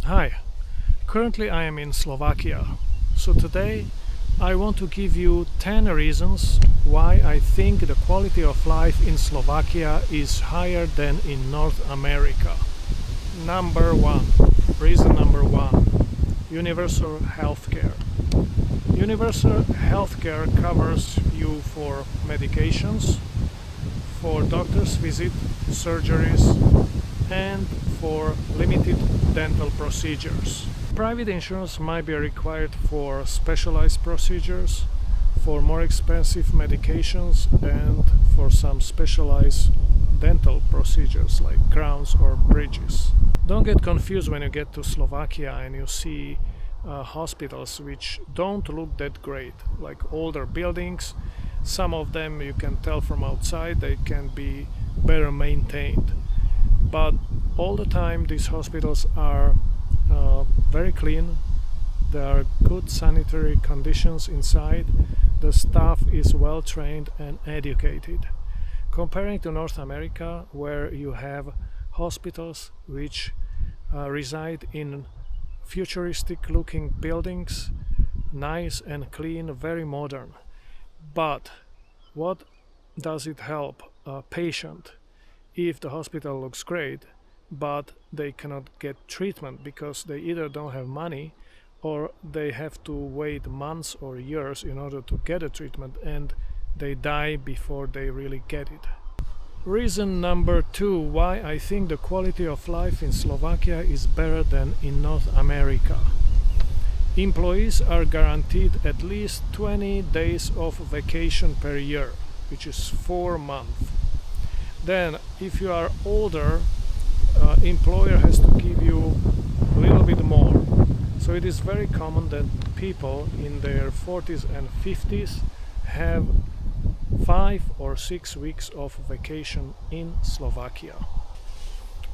Hi, currently I am in Slovakia. So today I want to give you 10 reasons why I think the quality of life in Slovakia is higher than in North America. Reason number one, universal healthcare. Universal healthcare covers you for medications, for doctor's visit, surgeries, and for limited dental procedures. Private insurance might be required for specialized procedures, for more expensive medications, and for some specialized dental procedures like crowns or bridges. Don't get confused when you get to Slovakia and you see hospitals which don't look that great, like older buildings. Some of them you can tell from outside they can be better maintained, but all the time these hospitals are very clean. There are good sanitary conditions inside. The staff is well trained and educated. Comparing to North America, where you have hospitals which reside in futuristic looking buildings, nice and clean, very modern. But what does it help a patient if the hospital looks great but they cannot get treatment because they either don't have money or they have to wait months or years in order to get a treatment and they die before they really get it. Reason number two why I think the quality of life in Slovakia is better than in North America. Employees are guaranteed at least 20 days of vacation per year, which is 4 months. Then, if you are older, employer has to give you a little bit more. So it is very common that people in their 40s and 50s have 5 or 6 weeks of vacation in Slovakia.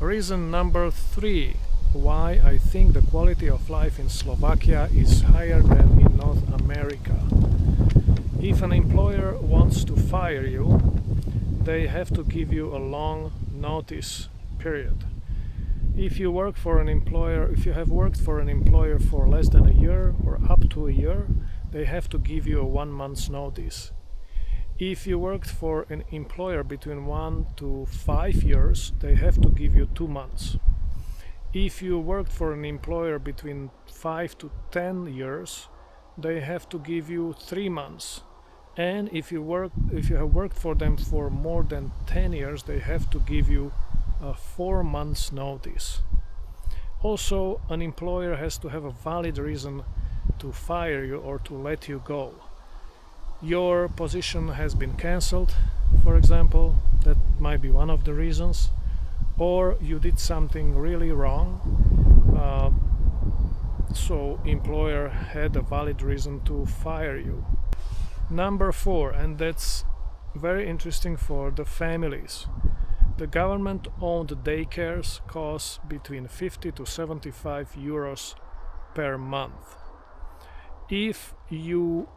Reason number three why I think the quality of life in Slovakia is higher than in North America. If an employer wants to fire you, they have to give you a long notice period. If you have worked for an employer for less than a year or up to a year, they have to give you a 1 month's notice. If you worked for an employer between 1 to 5 years, they have to give you 2 months. If you worked for an employer between 5 to 10 years, they have to give you 3 months. And if you have worked for them for more than 10 years, they have to give you a 4 months notice. Also, an employer has to have a valid reason to fire you or to let you go. Your position has been cancelled, for example, that might be one of the reasons, or you did something really wrong, so employer had a valid reason to fire you. Number four, and that's very interesting for the families. The government-owned daycares cost between 50 to 75 euros per month. If you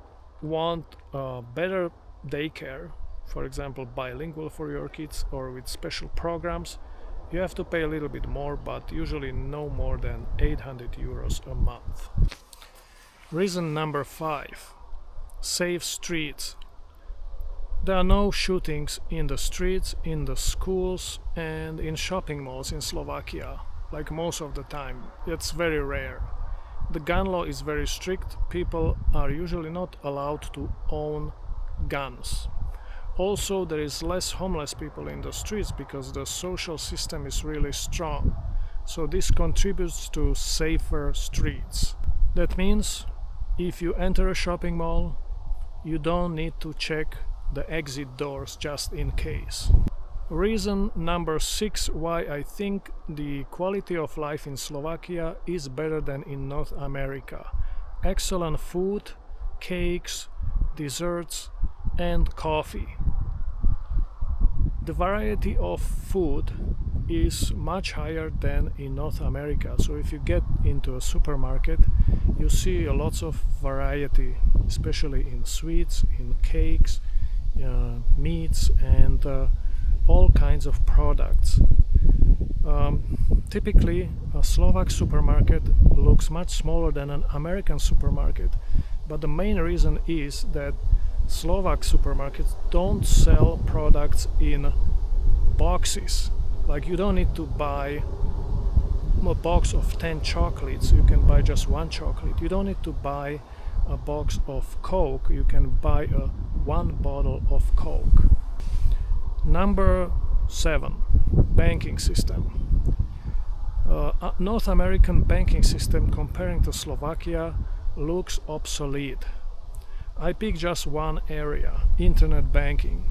want a better daycare, for example bilingual for your kids or with special programs, you have to pay a little bit more, but usually no more than 800 euros a month. Reason number five, safe streets. There are no shootings in the streets, in the schools and in shopping malls in Slovakia, like most of the time. It's very rare. The gun law is very strict. People are usually not allowed to own guns. Also, there is less homeless people in the streets because the social system is really strong. So this contributes to safer streets. That means if you enter a shopping mall, you don't need to check the exit doors just in case. Reason number six why I think the quality of life in Slovakia is better than in North America. Excellent food, cakes, desserts and coffee. The variety of food is much higher than in North America. So if you get into a supermarket, you see lots of variety, especially in sweets, in cakes, meats and all kinds of products. Typically a Slovak supermarket looks much smaller than an American supermarket, but the main reason is that Slovak supermarkets don't sell products in boxes. Like, you don't need to buy a box of 10 chocolates, you can buy just one chocolate. You don't need to buy a box of Coke, you can buy one bottle of Coke. Number 7, banking system. North American banking system comparing to Slovakia looks obsolete. I pick just one area, internet banking.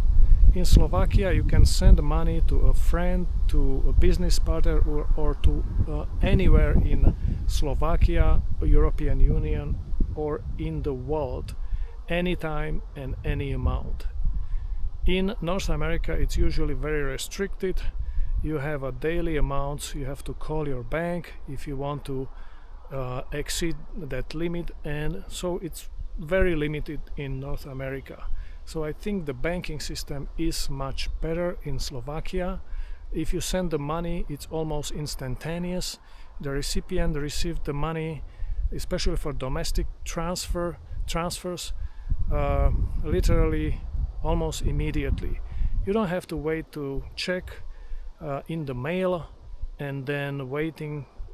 In Slovakia you can send money to a friend, to a business partner, or to anywhere in Slovakia, European Union, or in the world, anytime and any amount. In North America it's usually very restricted. You have a daily amounts, you have to call your bank if you want to exceed that limit, and so it's very limited in North America. So I think the banking system is much better in Slovakia. If you send the money, it's almost instantaneous. The recipient receives the money, especially for domestic transfers, literally almost immediately. You don't have to wait to check in the mail and then wait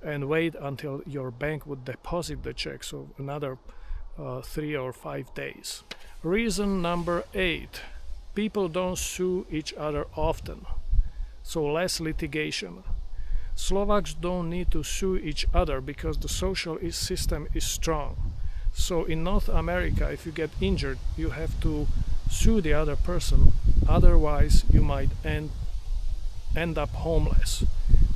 until your bank would deposit the check, so another 3 or 5 days. Reason number 8, people don't sue each other often, so less litigation. Slovaks don't need to sue each other because the social system is strong. So in North America, if you get injured, you have to sue the other person, otherwise you might end up homeless.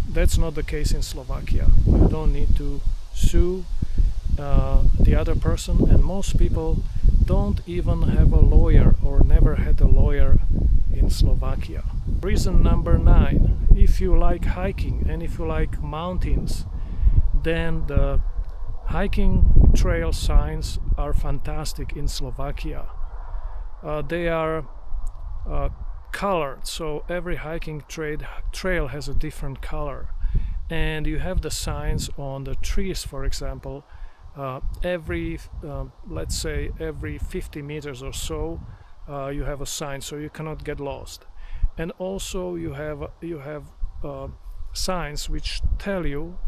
That's not the case in Slovakia. You don't need to sue the other person, and most people don't even have a lawyer or never had a lawyer in Slovakia. Reason number 9, if you like hiking and if you like mountains, then the hiking trail signs are fantastic in Slovakia. They are colored, so every hiking trail has a different color, and you have the signs on the trees, for example. Let's say every 50 meters or so you have a sign, so you cannot get lost. And also you have signs which tell you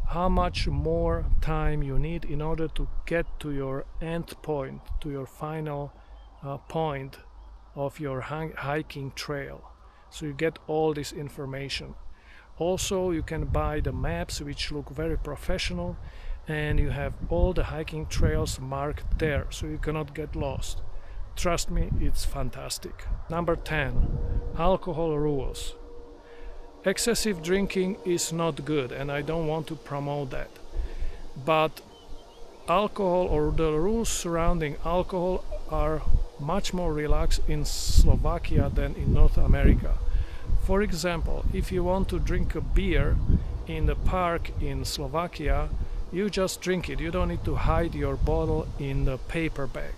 how much more time you need in order to get to your end point, to your final point of your hiking trail. So you get all this information. Also you can buy the maps, which look very professional, and you have all the hiking trails marked there, so you cannot get lost. Trust me, it's fantastic. Number 10, alcohol rules. Excessive drinking is not good, and I don't want to promote that. But alcohol, or the rules surrounding alcohol, are much more relaxed in Slovakia than in North America. For example, if you want to drink a beer in the park in Slovakia, you just drink it. You don't need to hide your bottle in the paper bag.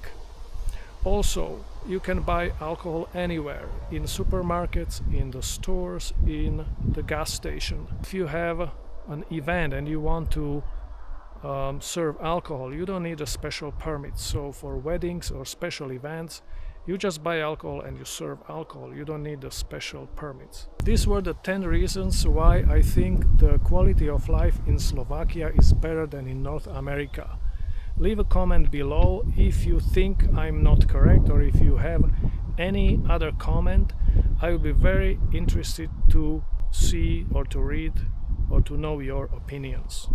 Also, you can buy alcohol anywhere, in supermarkets, in the stores, in the gas station. If you have an event and you want to serve alcohol, you don't need a special permit. So for weddings or special events, you just buy alcohol and you serve alcohol. You don't need the special permits. These were the 10 reasons why I think the quality of life in Slovakia is better than in North America. Leave a comment below if you think I'm not correct, or if you have any other comment. I will be very interested to see or to read or to know your opinions.